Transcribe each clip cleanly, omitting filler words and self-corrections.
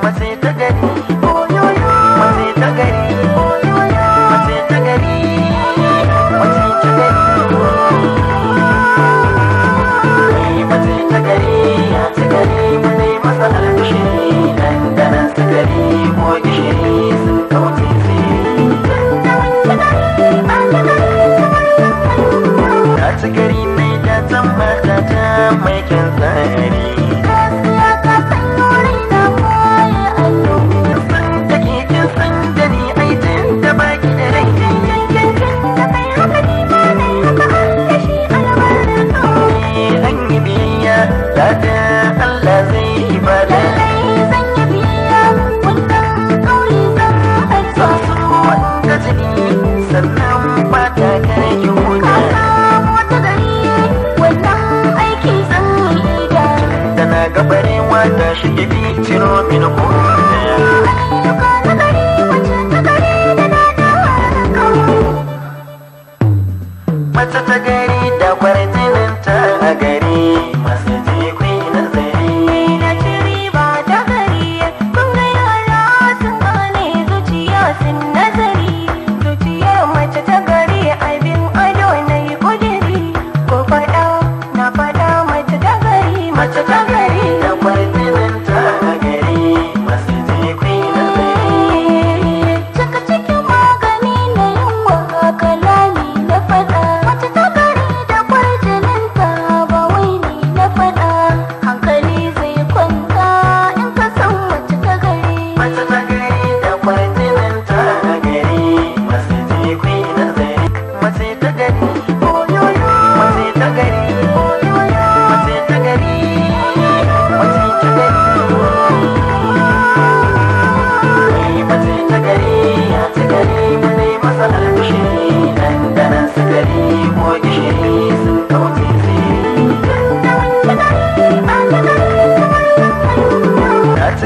mace ta gari, mace ta gari, mace ta gari, mace ta gari, mace ta gari, ya ci gari mai masa albishiri, dandanan su gari ko gishiri sun kauce siri. Ya ci gari mai datan matata mai kyan tsari. Gabarewa ta shige bi ciro mini kodaya. Mace ta gari da kwarjinin ta a gari, masu jikwi nazari. Na ci riba ta gari, kun ga yara sun gane zuciya sun nazari. Zuciyar mace ta gari abin ado na yi kudiri, ko faɗa na faɗa mace ta gari, mace ta gari.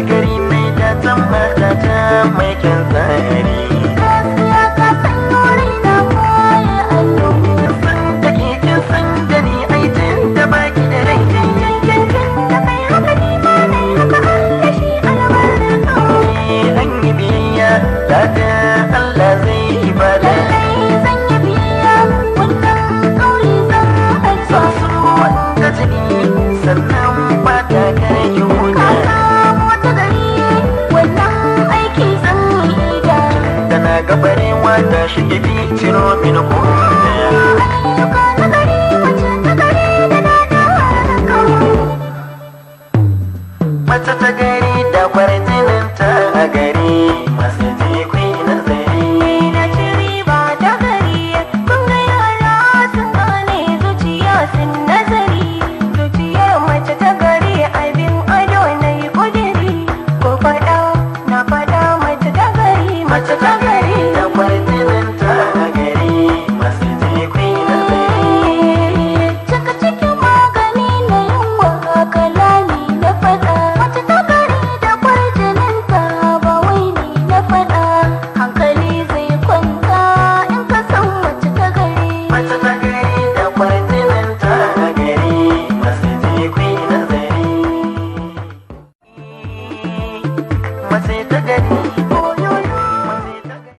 Gari mai datan matata mai kyan tsari. Gaskiya ka san yori na koya allo. San da ke kin san da ni aitin da baki da rai. Da kai haka ni ma na yi haka da shi albarka. An yi biyayya da Allah zai yi bada. Lallai zan yi biyayya wannan kauli zan aika. Su wanda jini sannan ba ta kare ki huta. Gabarewa ta shige bi ciro mini kodaya. Mace ta gari da kwarai